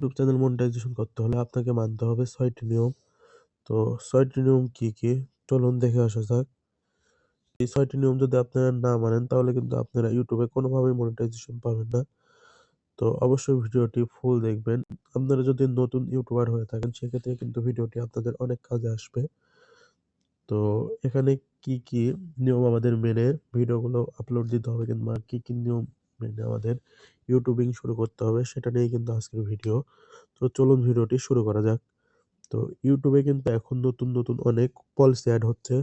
YouTube channel monetization করতে হলে আপনাকে মানতে হবে ৬টি নিয়ম। তো ৬টি নিয়ম কি, কি? চলুন দেখে আসা যাক। এই ৬টি নিয়ম যদি আপনারা না মানেন তাহলে কিন্তু আপনারা YouTube এ কোনোভাবেই মনিটাইজেশন পাবেন না। তো অবশ্যই ভিডিওটি ফুল দেখবেন। আপনারা যদি নতুন ইউটিউবার হয়ে থাকেন সেক্ষেত্রে কিন্তু ভিডিওটি আপনাদের অনেক কাজে আসবে। তো এখানে কি, কি নিয়ম আমাদের মেনে ভিডিওগুলো আপলোড দিতে হবে কিংবা কি, কি নিয়ম মেনে আমাদের ইউটিউবিং শুরু করতে হবে সেটা নিয়েই কিন্তু আজকের ভিডিও। তো চলুন ভিডিওটি শুরু করা যাক। তো YouTube এ কিন্তু এখন নতুন, নতুন অনেক পলিসি এড হচ্ছে।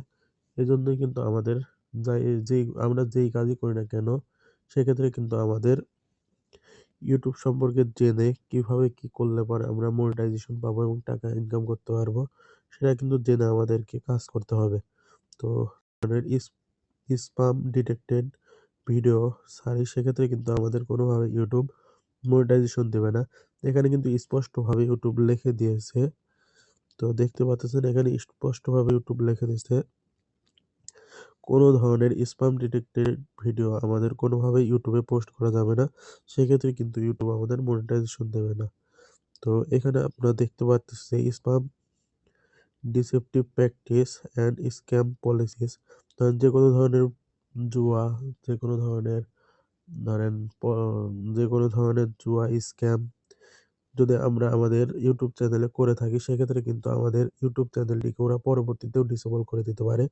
এজন্যই কিন্তু আমাদের আমরা যেই কাজই করি না কেন সেক্ষেত্রে কিন্তু আমাদের YouTube সম্পর্কে জেনে কিভাবে কি করলে পরে আমরা মনিটাইজেশন পাবো এবং টাকা ইনকাম করতে পারবো সেটা কিন্তু জেনে আমাদেরকে কাজ করতে হবে। তো ধরনের স্পাম ডিটেক্টেড ভিডিও ছাড়ি সেক্ষেত্রে কিন্তু আমাদের কোনোভাবে YouTube মনিটাইজেশন দেবে না। এখানে কিন্তু স্পষ্টভাবে YouTube লিখে দিয়েছে। তো দেখতে পাচ্ছেন এখানে স্পষ্টভাবে YouTube লিখে দিয়েছে কোনো ধরনের স্পাম ডিটেক্টেড ভিডিও আমাদের কোনোভাবেই YouTube এ পোস্ট করা যাবে না। সেক্ষেত্রে কিন্তু YouTube আমাদের মনিটাইজেশন দেবে না। তো এখানে আপনারা দেখতে পারতেছেন spam deceptive practice and scam policies যেকোনো ধরনের জুয়া, যেকোনো ধরনের ধরেন প যেকোনো ধরনের জুয়া, স্ক্যাম যদি আমরা আমাদের YouTube চ্যানেলে করে থাকি সেক্ষেত্রে কিন্তু আমাদের YouTube চ্যানেলটিকে ওরা পরবর্তীতেও ডিসেবল করে দিতে পারে।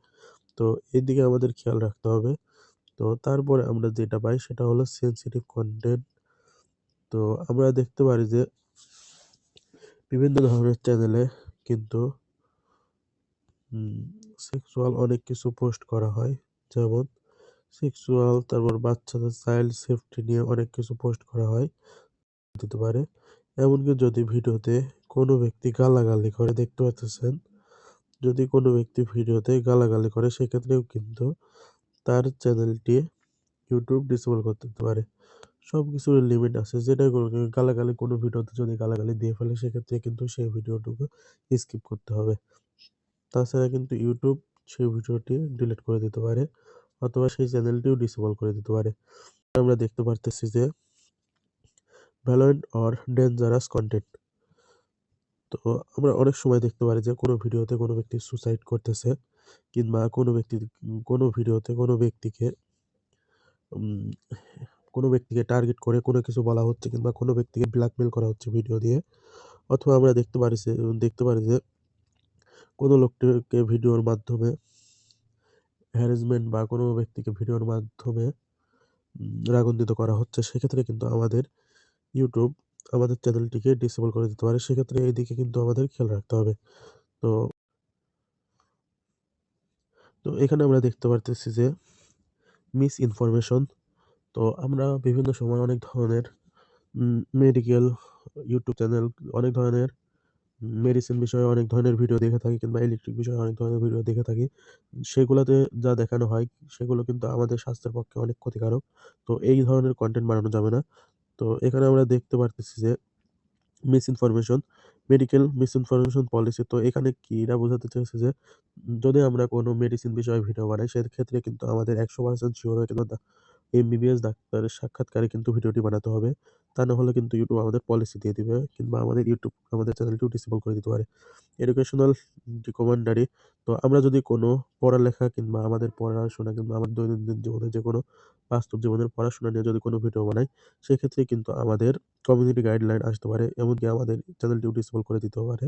তো এদিকে আমাদের খেয়াল রাখতে হবে। তো তারপরে আমরা যেটা পাই সেটা হলো সেনসিটিভ কনটেন্ট। তো আমরা দেখতে পারি যে বিভিন্ন ধরনের চ্যানেলে কিন্তু উম সেক্সুয়াল অনেক কিছু পোস্ট করা হয়। যেমন সেক্সুয়াল তারপর বাচ্চাদের চাইল্ড সেফটি নিয়ে অনেক কিছু পোস্ট করা হয় দিতে পারে। এমনকি যদি ভিডিওতে কোনো ব্যক্তি গালাগালি করে দেখতে পাচ্ছেন, যদি কোনো ব্যক্তি ভিডিওতে গালাগালি করে সেক্ষেত্রেও কিন্তু তার চ্যানেলটি YouTube ডিসেবল করে দিতে পারে। সবকিছুর লিমিট আছে। যেটাই করুক গালাগালি কোনো ভিডিওতে যদি গালাগালি দিয়ে ফেলে সেক্ষেত্রে কিন্তু সেই ভিডিওটুকু স্কিপ করতে হবে। তাছাড়া কিন্তু YouTube সেই ভিডিওটি ডিলিট করে দিতে পারে অথবা সেই চ্যানেলটিও ডিসেবল করে দিতে পারে। আমরা দেখতে পারতেছি যে ভ্যালয়েন্ট অর ডেঞ্জারাস কনটেন্ট। তো আমরা অনেক সময় দেখতে পারি যে কোনো ভিডিওতে কোনো ব্যক্তি সুসাইড করতেছে কিংবা কোনো ভিডিওতে উম কোনো ব্যক্তিকে টার্গেট করে কোনো কিছু বলা হচ্ছে কিংবা কোনো ব্যক্তিকে ব্ল্যাকমেইল করা হচ্ছে ভিডিও দিয়ে। অথবা আমরা দেখতে পারি যে কোনো লোকটিকে ভিডিওর মাধ্যমে হ্যারাসমেন্ট বা কোনো ব্যক্তিকে ভিডিওর মাধ্যমে রাগান্বিত করা হচ্ছে। সেক্ষেত্রে কিন্তু আমাদের YouTube আমাদের চ্যানেলটিকে ডিসেবল করে দিতে পারে। সেক্ষেত্রে এইদিকে কিন্তু আমাদের খেয়াল রাখতে হবে। তো তো এখানে আমরা দেখতে পারতেছি যে মিস ইনফরমেশন। তো আমরা বিভিন্ন সময় অনেক ধরনের মেডিকেল YouTube চ্যানেল, অনেক ধরনের মেডিসিন বিষয়ে অনেক ধরনের ভিডিও দেখে থাকি কিংবা ইলেকট্রিক বিষয়ে অনেক ধরনের ভিডিও দেখে থাকি। সেগুলাতে যা দেখানো হয় সেগুলো কিন্তু আমাদের স্বাস্থ্যের পক্ষে অনেক ক্ষতিকারক। তো এই ধরনের কনটেন্ট বানানো যাবে না। তো এখানে আমরা দেখতে পারতেছি যে মিসইনফরমেশন, মেডিকেল মিসইনফরমেশন পলিসি। তো এখানে কি এরা বোঝাতে চেয়েছে যে যদি আমরা কোনো মেডিসিন বিষয়ে ভিডিও বানাই সেক্ষেত্রে কিন্তু আমাদের 100% সিওর হয়ে কিন্তু এমবিবিএস ডাক্তারের সাক্ষাৎকারে কিন্তু ভিডিওটি বানাতে হবে। তা না হলে কিন্তু YouTube আমাদের পলিসি দিয়ে দিবে কিংবা আমাদের চ্যানেলটিও ডিসেবল করে দিতে পারে। এডুকেশনাল রিকমান্ডারি। তো আমরা যদি কোনো পড়ালেখা কিংবা আমাদের পড়াশোনা কিংবা আমাদের দৈনন্দিন জীবনে যেকোনো বাস্তব জীবনের পড়াশোনা নিয়ে যদি কোনো ভিডিও বানাই সেক্ষেত্রে কিন্তু আমাদের কমিউনিটি গাইডলাইন আসতে পারে। এমনকি আমাদের চ্যানেলটিও ডিসেবল করে দিতেও পারে।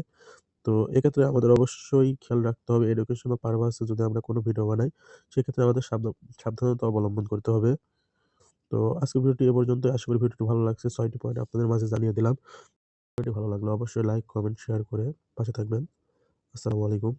তো এক্ষেত্রে আমাদের অবশ্যই খেয়াল রাখতে হবে এডুকেশনাল পারপাসে যদি আমরা কোনো ভিডিও বানাই সেক্ষেত্রে আমাদের সাবধানতা অবলম্বন করতে হবে। তো আজকের ভিডিওটি এ পর্যন্তই। আশা করি ভিডিওটি ভালো লাগছে। ৬ টি পয়েন্ট আপনাদের মাঝে জানিয়ে দিলাম। ভিডিওটি ভালো লাগলে অবশ্যই লাইক, কমেন্ট, শেয়ার করে পাশে থাকবেন। আসসালামু আলাইকুম।